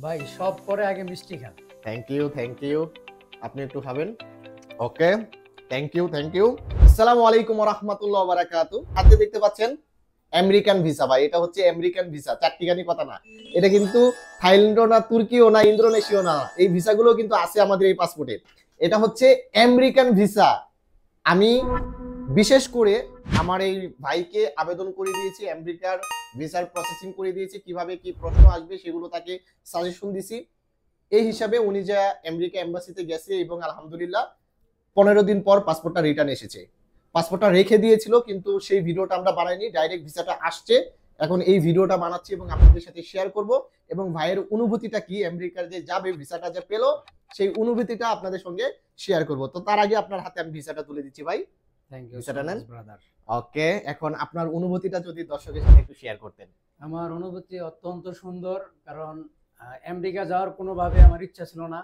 ভাই সব পরে আগে মিষ্টি খান। Thank you. আপনি একটু খাবেন। ওকে, থ্যাংক ইউ। আসসালামু আলাইকুম ওয়া রাহমাতুল্লাহি ওয়া বারাকাতুহু। হাতে দেখতে পাচ্ছেন আমেরিকান ভিসা ভাই, এটা হচ্ছে আমেরিকান ভিসা, চারটিখানি কথা না। এটা কিন্তু থাইল্যান্ডও না, তুর্কিও না, ইন্দোনেশিয়াও না। এই ভিসাগুলো কিন্তু আছে আমাদের এই পাসপোর্টে। এটা হচ্ছে আমেরিকান ভিসা। আমি বিশেষ করে আমার এই ভাইকে আবেদন করে দিয়েছি, আমেরিকার ভিসার প্রসেসিং করে দিয়েছি, কিভাবে কি প্রশ্ন আসবে সেগুলো তাকে সাজেশন দিছি। এই হিসাবে উনি যা আমেরিকা এম্বাসিতে গেছে এবং আলহামদুলিল্লাহ 15 দিন পর পাসপোর্টটা রিটার্ন এসেছে। পাসপোর্টটা রেখে দিয়েছিল কিন্তু সেই ভিডিওটা আমরা বানাইনি, ডাইরেক্ট ভিসাটা আসছে। এখন এই ভিডিওটা বানাচ্ছি এবং আপনাদের সাথে শেয়ার করব এবং ভাইয়ের অনুভূতিটা কি, আমেরিকার যে যাবে, ভিসাটা যে পেলো, সেই অনুভূতিটা আপনাদের সঙ্গে শেয়ার করব। তো তার আগে আপনার হাতে আমি ভিসাটা তুলে দিচ্ছি ভাই। থ্যাংক ইউ ভিসাটা নেন ব্রাদার। ওকে, এখন আপনার অনুভূতিটা যদি দর্শকের সাথে একটু শেয়ার করতেন। আমার অনুভূতি অত্যন্ত সুন্দর, কারণ আমেরিকা যাওয়ার কোনোভাবে আমার ইচ্ছা ছিল না।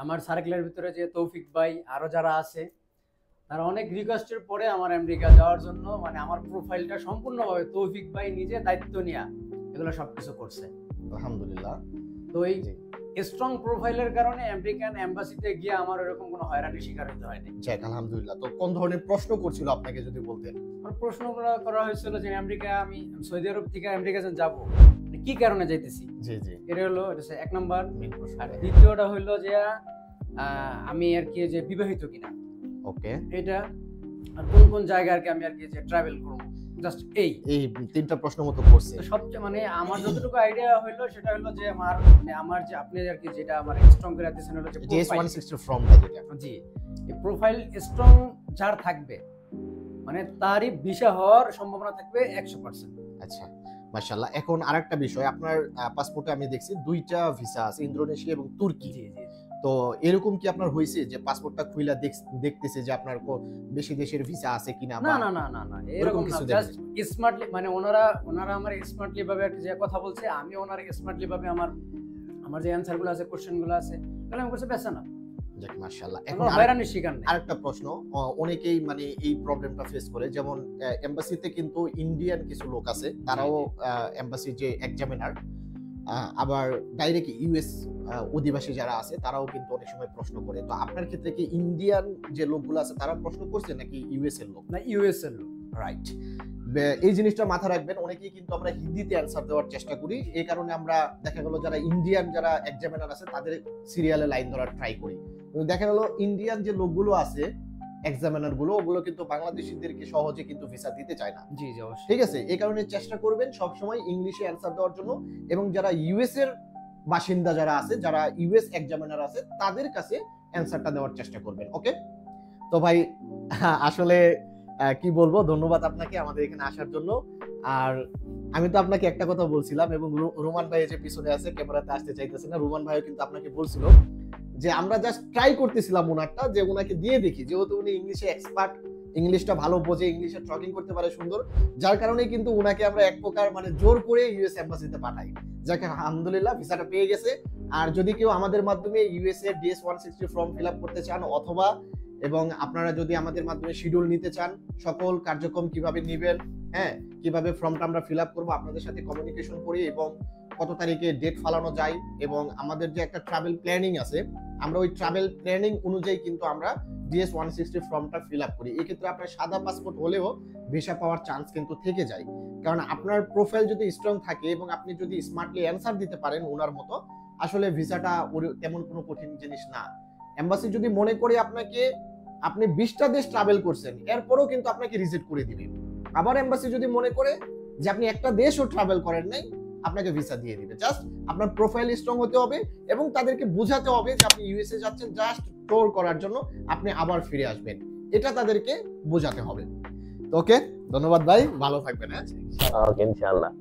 আমার সার্কেলের ভিতরে যে তৌফিক ভাই আরো যারা আছে, তারা অনেক রিকোয়েস্টের পরে আমার আমেরিকা যাওয়ার জন্য, মানে আমার প্রোফাইলটা সম্পূর্ণভাবে তৌফিক ভাই নিজে দায়িত্ব নিয়ে এগুলো সবকিছু করছে। আলহামদুলিল্লাহ। তো এই স্ট্রং প্রোফাইলের কারণে আমেরিকান এম্বাসিতে গিয়ে আমার এরকম কোনো হয়রানির শিকার হতে হয়নি। যাক আলহামদুলিল্লাহ। তো কোন ধরনের প্রশ্ন করছিল আপনাকে যদি বলতেন? আমার প্রশ্নগুলো করা হয়েছিল যে আমি সৌদি আরব থেকে আমেরিকা যাব, মানে কি কারণে যাইতেছি। জি জি, এটা হলো এক নাম্বার। মেইন প্রশ্ন। আর দ্বিতীয়টা হলো যে আমি আর কি যে বিবাহিত কিনা, ওকে, এটা। আর কোন কোন জায়গা আর কি আমি আর কি যে ট্রাভেল করব, জাস্ট এই তিনটা প্রশ্ন মতো করছে। তো সবচেয়ে মানে আমার যতটুকু আইডিয়া হইলো সেটা হলো যে আমার যে আপনি আর কি যেটা আমার স্ট্রং করে দিয়েছেন হলো যে JS160 ফর্মটা যেটা। জি, এই প্রোফাইল স্ট্রং যার থাকবে, মানে তারই ভিসা হওয়ার সম্ভাবনা থাকবে 100%। আচ্ছা, মাশাআল্লাহ। এখন আরেকটা বিষয়, আপনার পাসপোর্টে আমি দেখছি দুইটা ভিসা আছে, ইন্দোনেশিয়া এবং তুর্কি। জি জি। তো এরকম কি আপনার হয়েছে যে পাসপোর্টটা খুইলা দেখতেছে যে আপনার বেশি দেশের ভিসা আছে কিনা? না না না না না, এরকম না। জাস্ট স্মার্টলি, মানে ওনারা আমার স্মার্টলি ভাবে একটা যে কথা বলছে, আমি ওনার স্মার্টলি ভাবে আমার যে অ্যানসার গুলো আছে, কোশ্চেন গুলো আছে, তাহলে আমি করছি বেশ না। যাক মাশাআল্লাহ। এখন হয়রানির শিকার নেই। আরেকটা প্রশ্ন, অনেকেই মানে এই প্রবলেমটা ফেস করে, যেমন এমবাসিতে কিন্তু ইন্ডিয়ান কিছু লোক আছে, তারাও এমবাসি যে এক্সামিনার, আবার ডাইরেক্ট ইউএস অধিবাসী যারা আছে তারাও কিন্তু অনেক সময় প্রশ্ন করে। তো আপনার ক্ষেত্রে কি ইন্ডিয়ান যে লোকগুলো আছে তারা প্রশ্ন করছে নাকি ইউএস এর লোক? না, ইউএস এর লোক। রাইট। এই জিনিসটা মাথা রাখবেন, অনেকেই কিন্তু আমরা হিন্দিতে অ্যানসার দেওয়ার চেষ্টা করি, এই কারণে আমরা দেখা গেল যারা ইন্ডিয়ান যারা এক্সামিনার আছে তাদের সিরিয়ালে লাইন ধরার ট্রাই করি। দেখা গেল ইন্ডিয়ান যে লোকগুলো আছে এক্সামিনার গুলো, ওগুলো কিন্তু বাংলাদেশিদেরকে সহজে কিন্তু ভিসা দিতে চায় না। জি জি, অবশ্যই। ঠিক আছে, এই কারণে চেষ্টা করবেন সব সময় ইংলিশে অ্যানসার দেওয়ার জন্য, এবং যারা ইউএস এর বাসিন্দা যারা আছে, যারা ইউএস এক্সামিনার আছে, তাদের কাছে অ্যানসারটা দেওয়ার চেষ্টা করবেন। ওকে, তো ভাই আসলে কি বলবো, ধন্যবাদ আপনাকে আমাদের এখানে আসার জন্য। আর আমি তো আপনাকে একটা কথা বলছিলাম, এবং রোমান ভাই যে পিছনে আছে, ক্যামেরাতে আসতে চাইতেছে না, রোমান ভাইও কিন্তু আপনাকে বলছিল যে আমরা জাস্ট ট্রাই করতেছিলাম ওনারটা, যে ওনাকে দিয়ে দেখি, যেহেতু উনি ইংলিশে এক্সপার্ট, ইংলিশটা ভালো বোঝে, ইংলিশে টকিং করতে পারে সুন্দর, যার কারণে কিন্তু ওনাকে আমরা এক প্রকার মানে জোর করে ইউএস এম্বাসিতে পাঠাই। যাকে আলহামদুলিল্লাহ ভিসাটা পেয়ে গেছে। আর যদি কেউ আমাদের মাধ্যমে ইউএস এর DS-160 ফর্ম ফিল আপ করতে চান, অথবা এবং আপনারা যদি আমাদের মাধ্যমে শিডিউল নিতে চান, সকল কার্যক্রম কিভাবে নেবেন, হ্যাঁ, কিভাবে ফর্মটা আমরা ফিল আপ করবো, আপনাদের সাথে কমিউনিকেশন করি, এবং কত তারিখে ডেট ফালানো যায়, এবং আমাদের যে একটা ট্রাভেল প্ল্যানিং আছে, আমরা ওই ট্রাভেল প্ল্যানিং অনুযায়ী কিন্তু আমরা DS-160 ফর্মটা ফিল আপ করি। এক্ষেত্রে আপনার সাদা পাসপোর্ট হলেও ভিসা পাওয়ার চান্স কিন্তু থেকে যায়, কারণ আপনার প্রোফাইল যদি স্ট্রং থাকে এবং আপনি যদি স্মার্টলি অ্যান্সার দিতে পারেন ওনার মতো, আসলে ভিসাটা তেমন কোনো কঠিন জিনিস না। এম্বাসি যদি মনে করে আপনাকে, আপনি 20টা দেশ ট্রাভেল করছেন, এরপরও কিন্তু আপনাকে রিজেক্ট করে দিবে। আবার এম্বাসি যদি মনে করে যে আপনি একটা দেশও ট্রাভেল করেন নাই, আপনাকে ভিসা দিয়ে দিবে। জাস্ট আপনার প্রোফাইল স্ট্রং হতে হবে এবং তাদেরকে বোঝাতে হবে যে আপনি ইউএসএ যাচ্ছেন জাস্ট ট্যুর করার জন্য, আপনি আবার ফিরে আসবেন, এটা তাদেরকে বোঝাতে হবে। ওকে, ধন্যবাদ ভাই, ভালো থাকবেন। হ্যাঁ, ওকে, ইনশাআল্লাহ।